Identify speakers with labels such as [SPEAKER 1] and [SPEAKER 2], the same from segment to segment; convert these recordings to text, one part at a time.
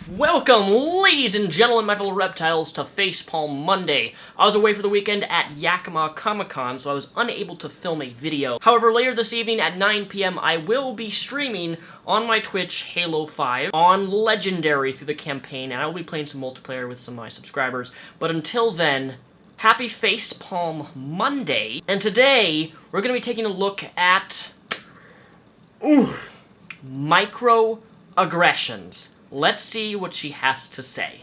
[SPEAKER 1] Welcome, ladies and gentlemen, my fellow reptiles, to Facepalm Monday. I was away for the weekend at Yakima Comic-Con, so I was unable to film a video. However, later this evening at 9 p.m., I will be streaming on my Twitch Halo 5 on Legendary through the campaign, and I will be playing some multiplayer with some of my subscribers. But until then, happy Facepalm Monday, and today we're going to be taking a look at microaggressions. Let's see what she has to say.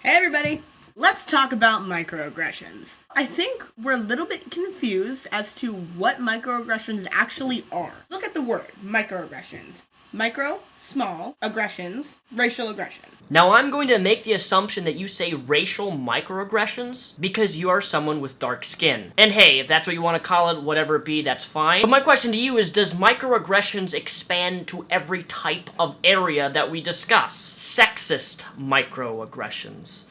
[SPEAKER 2] Hey everybody! Let's talk about microaggressions. I think we're a little bit confused as to what microaggressions actually are. Look at the word, microaggressions. Micro, small, aggressions, racial aggression.
[SPEAKER 1] Now I'm going to make the assumption that you say racial microaggressions because you are someone with dark skin. And hey, if that's what you want to call it, whatever it be, that's fine. But my question to you is, does microaggressions expand to every type of area that we discuss? Sexist microaggressions,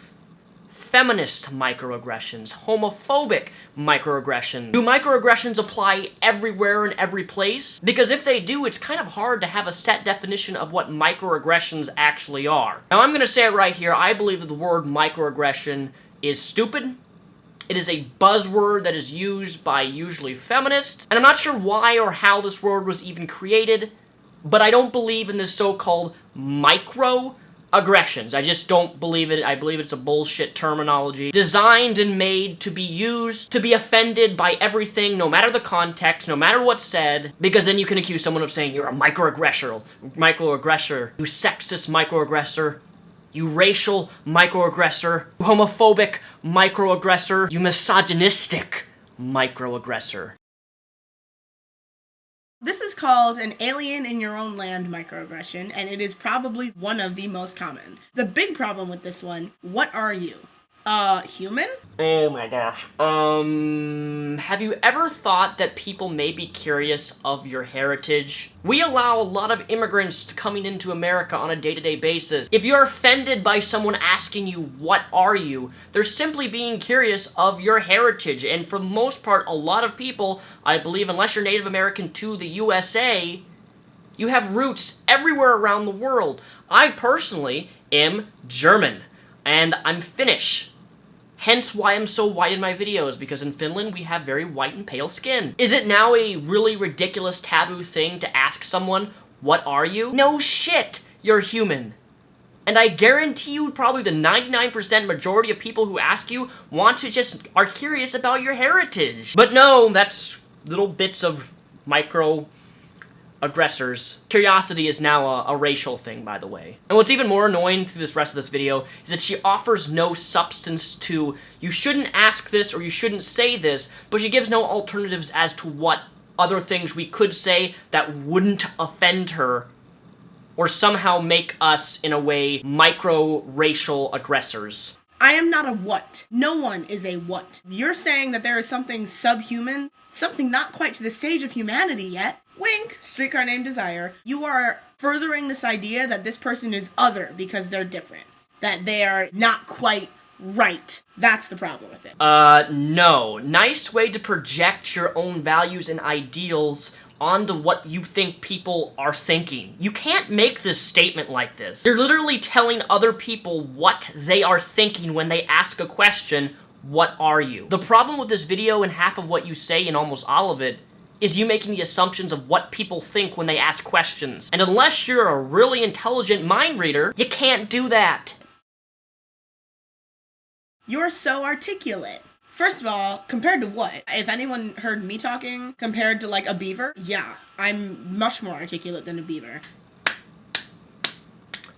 [SPEAKER 1] feminist microaggressions, homophobic microaggressions. Do microaggressions apply everywhere and every place? Because if they do, it's kind of hard to have a set definition of what microaggressions actually are. Now I'm going to say it right here, I believe that the word microaggression is stupid. It is a buzzword that is used by usually feminists, and I'm not sure why or how this word was even created, but I don't believe in this so-called microaggressions. I just don't believe it. I believe it's a bullshit terminology designed and made to be used to be offended by everything, no matter the context, no matter what's said, because then you can accuse someone of saying you're a microaggressor, you sexist microaggressor, you racial microaggressor, you homophobic microaggressor, you misogynistic microaggressor.
[SPEAKER 2] This is called an alien in your own land microaggression, and it is probably one of the most common. The big problem with this one, what are you? Human?
[SPEAKER 1] Oh my gosh. Have you ever thought that people may be curious of your heritage? We allow a lot of immigrants coming into America on a day-to-day basis. If you're offended by someone asking you, what are you? They're simply being curious of your heritage. And for the most part, a lot of people, I believe, unless you're Native American to the USA, you have roots everywhere around the world. I personally am German, and I'm Finnish. Hence why I'm so white in my videos, because in Finland we have very white and pale skin. Is it now a really ridiculous taboo thing to ask someone, what are you? No shit, you're human. And I guarantee you probably the 99% majority of people who ask you are curious about your heritage. But no, that's little bits of microaggressors. Curiosity is now a racial thing, by the way. And what's even more annoying through this rest of this video is that she offers no substance to, you shouldn't ask this or you shouldn't say this, but she gives no alternatives as to what other things we could say that wouldn't offend her or somehow make us, in a way, micro-racial aggressors.
[SPEAKER 2] I am not a what. No one is a what. You're saying that there is something subhuman, something not quite to the stage of humanity yet. Wink, Streetcar Named Desire. You are furthering this idea that this person is other because they're different. That they are not quite right. That's the problem with it.
[SPEAKER 1] No. Nice way to project your own values and ideals onto what you think people are thinking. You can't make this statement like this. You're literally telling other people what they are thinking when they ask a question, what are you? The problem with this video and half of what you say and almost all of it is you making the assumptions of what people think when they ask questions. And unless you're a really intelligent mind reader, you can't do that.
[SPEAKER 2] You're so articulate. First of all, compared to what? If anyone heard me talking compared to like a beaver, yeah, I'm much more articulate than a beaver.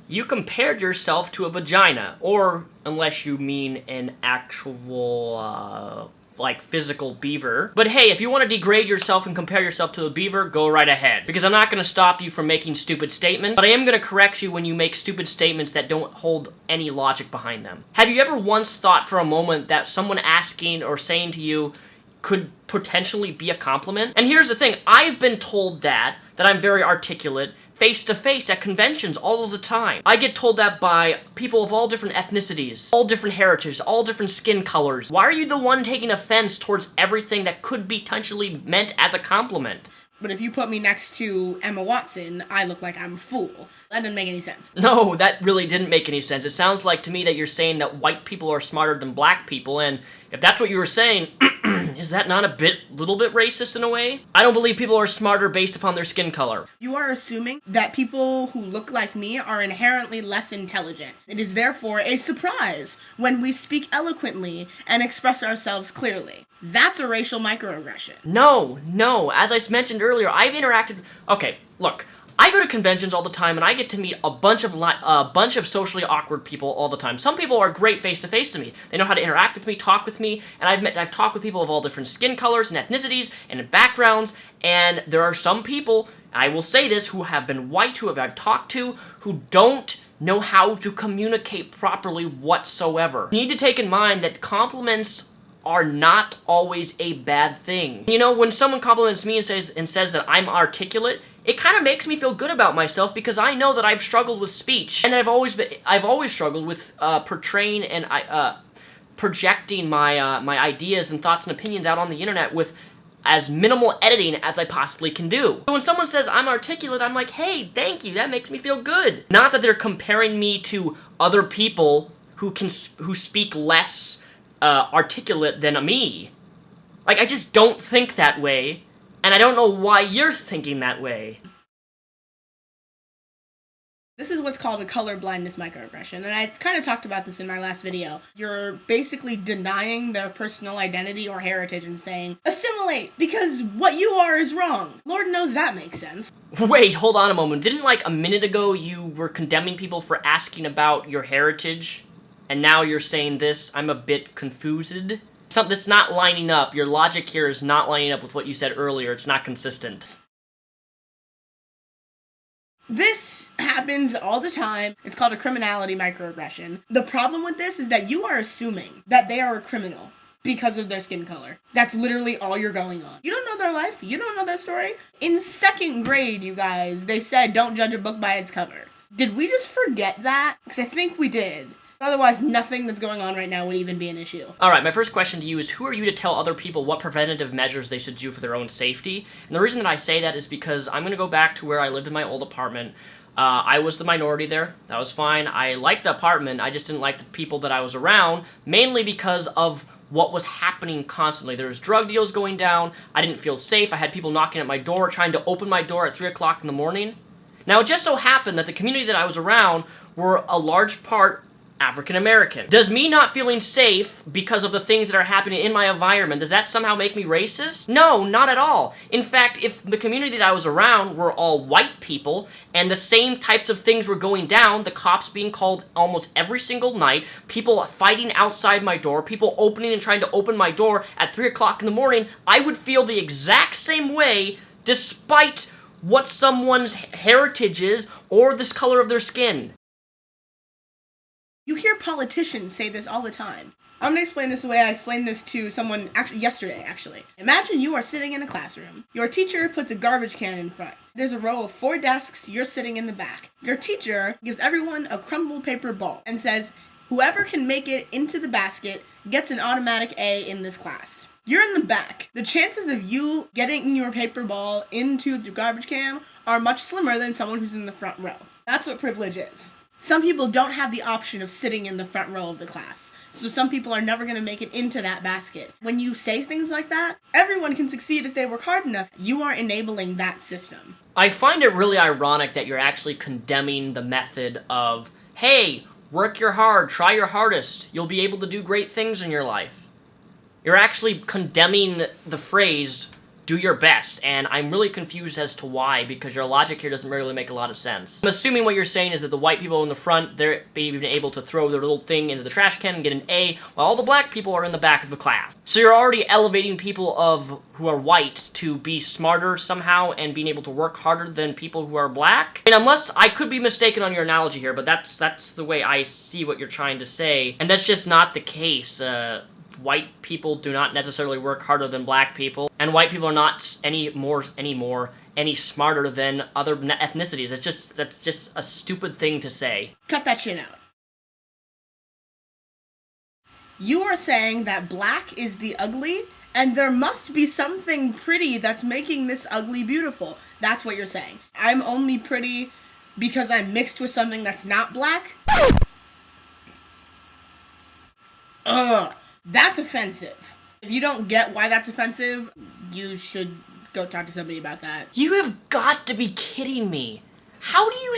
[SPEAKER 1] You compared yourself to a vagina, or unless you mean an actual, like physical beaver. But hey, if you want to degrade yourself and compare yourself to a beaver, go right ahead. Because I'm not going to stop you from making stupid statements, but I am going to correct you when you make stupid statements that don't hold any logic behind them. Have you ever once thought for a moment that someone asking or saying to you could potentially be a compliment? And here's the thing, I've been told that I'm very articulate, face-to-face at conventions all of the time. I get told that by people of all different ethnicities, all different heritages, all different skin colors. Why are you the one taking offense towards everything that could be potentially meant as a compliment?
[SPEAKER 2] But if you put me next to Emma Watson, I look like I'm a fool. That doesn't make any sense.
[SPEAKER 1] No, that really didn't make any sense. It sounds like to me that you're saying that white people are smarter than black people, and if that's what you were saying, is that not a little bit racist in a way? I don't believe people are smarter based upon their skin color.
[SPEAKER 2] You are assuming that people who look like me are inherently less intelligent. It is therefore a surprise when we speak eloquently and express ourselves clearly. That's a racial microaggression.
[SPEAKER 1] No. As I mentioned earlier, I've interacted... Okay, look. I go to conventions all the time, and I get to meet a bunch of socially awkward people all the time. Some people are great face-to-face to me. They know how to interact with me, talk with me, and I've talked with people of all different skin colors and ethnicities and backgrounds, and there are some people, I will say this, who have been white, who I've talked to, who don't know how to communicate properly whatsoever. You need to take in mind that compliments are not always a bad thing. You know, when someone compliments me and says that I'm articulate, it kind of makes me feel good about myself because I know that I've struggled with speech, and I've always struggled with portraying and projecting my ideas and thoughts and opinions out on the internet with as minimal editing as I possibly can do. So when someone says I'm articulate, I'm like, hey, thank you, that makes me feel good. Not that they're comparing me to other people who speak less articulate than me. Like, I just don't think that way, and I don't know why you're thinking that way.
[SPEAKER 2] This is what's called a color blindness microaggression, and I kind of talked about this in my last video. You're basically denying their personal identity or heritage and saying, assimilate, because what you are is wrong. Lord knows that makes sense.
[SPEAKER 1] Wait, hold on a moment. Didn't, like, a minute ago you were condemning people for asking about your heritage? And now you're saying this? I'm a bit confused. This not lining up. Your logic here is not lining up with what you said earlier. It's not consistent.
[SPEAKER 2] This happens all the time. It's called a criminality microaggression. The problem with this is that you are assuming that they are a criminal because of their skin color. That's literally all you're going on. You don't know their life. You don't know their story. In 2nd grade, you guys, they said don't judge a book by its cover. Did we just forget that? Because I think we did. Otherwise, nothing that's going on right now would even be an issue.
[SPEAKER 1] Alright, my first question to you is, who are you to tell other people what preventative measures they should do for their own safety? And the reason that I say that is because I'm going to go back to where I lived in my old apartment. I was the minority there. That was fine. I liked the apartment. I just didn't like the people that I was around, mainly because of what was happening constantly. There was drug deals going down. I didn't feel safe. I had people knocking at my door, trying to open my door at 3 o'clock in the morning. Now, it just so happened that the community that I was around were a large part African American. Does me not feeling safe because of the things that are happening in my environment, does that somehow make me racist? No, not at all. In fact, if the community that I was around were all white people, and the same types of things were going down, the cops being called almost every single night, people fighting outside my door, people opening and trying to open my door at 3 o'clock in the morning, I would feel the exact same way despite what someone's heritage is or the color of their skin.
[SPEAKER 2] You hear politicians say this all the time. I'm going to explain this the way I explained this to someone yesterday. Imagine you are sitting in a classroom. Your teacher puts a garbage can in front. There's a row of 4 desks. You're sitting in the back. Your teacher gives everyone a crumpled paper ball and says, whoever can make it into the basket gets an automatic A in this class. You're in the back. The chances of you getting your paper ball into the garbage can are much slimmer than someone who's in the front row. That's what privilege is. Some people don't have the option of sitting in the front row of the class, so some people are never going to make it into that basket. When you say things like that, everyone can succeed if they work hard enough. You are enabling that system.
[SPEAKER 1] I find it really ironic that you're actually condemning the method of, hey, work your hard, try your hardest, you'll be able to do great things in your life. You're actually condemning the phrase, do your best, and I'm really confused as to why, because your logic here doesn't really make a lot of sense. I'm assuming what you're saying is that the white people in the front, they're being able to throw their little thing into the trash can and get an A, while all the black people are in the back of the class. So you're already elevating people who are white to be smarter somehow and being able to work harder than people who are black? I mean, unless I could be mistaken on your analogy here, but that's the way I see what you're trying to say, and that's just not the case. White people do not necessarily work harder than black people, and white people are not any smarter than other ethnicities. That's just a stupid thing to say.
[SPEAKER 2] Cut that shit out. You are saying that black is the ugly And there must be something pretty that's making this ugly beautiful. That's what you're saying. I'm only pretty because I'm mixed with something that's not black? Ugh, that's offensive. If you don't get why that's offensive, you should go talk to somebody about that.
[SPEAKER 1] You have got to be kidding me. How do you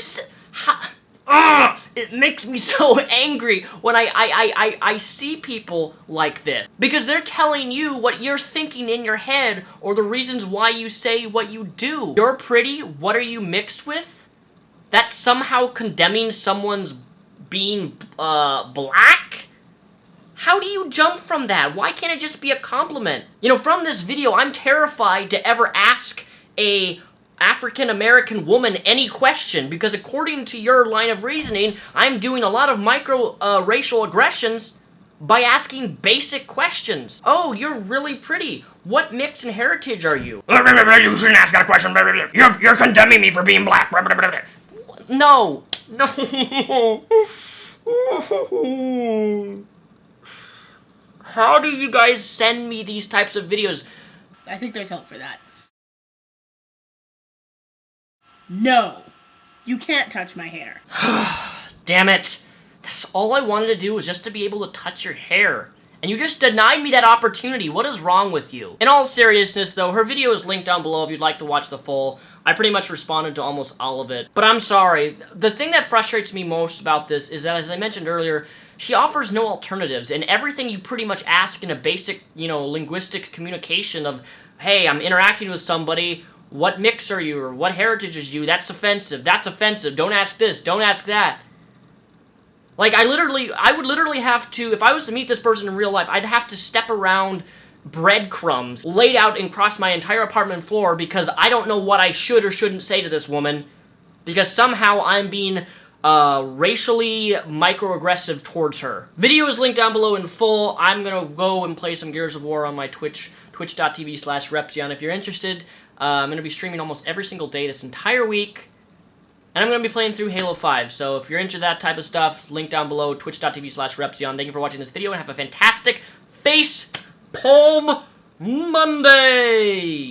[SPEAKER 1] it makes me so angry when I see people like this. Because they're telling you what you're thinking in your head or the reasons why you say what you do. You're pretty, what are you mixed with? That's somehow condemning someone's being black? How do you jump from that? Why can't it just be a compliment? You know, from this video, I'm terrified to ever ask a African-American woman any question, because according to your line of reasoning, I'm doing a lot of racial aggressions by asking basic questions. Oh, you're really pretty. What mix and heritage are you? You shouldn't ask that question. You're condemning me for being black. No. No. How do you guys send me these types of videos?
[SPEAKER 2] I think there's help for that. No. You can't touch my hair.
[SPEAKER 1] Damn it. That's all I wanted to do was just to be able to touch your hair. And you just denied me that opportunity. What is wrong with you? In all seriousness, though, her video is linked down below if you'd like to watch the full. I pretty much responded to almost all of it. But I'm sorry. The thing that frustrates me most about this is that, as I mentioned earlier, she offers no alternatives. And everything you pretty much ask in a basic, linguistic communication of, hey, I'm interacting with somebody, what mix are you, or what heritage is you, that's offensive, don't ask this, don't ask that. Like, I would literally have to, if I was to meet this person in real life, I'd have to step around breadcrumbs laid out and across my entire apartment floor because I don't know what I should or shouldn't say to this woman because somehow I'm being racially microaggressive towards her. Video is linked down below in full. I'm gonna go and play some Gears of War on my twitch.tv/Repzion if you're interested. I'm gonna be streaming almost every single day this entire week. And I'm going to be playing through Halo 5, so if you're into that type of stuff, link down below, twitch.tv/Repzion. Thank you for watching this video, and have a fantastic Face Palm Monday!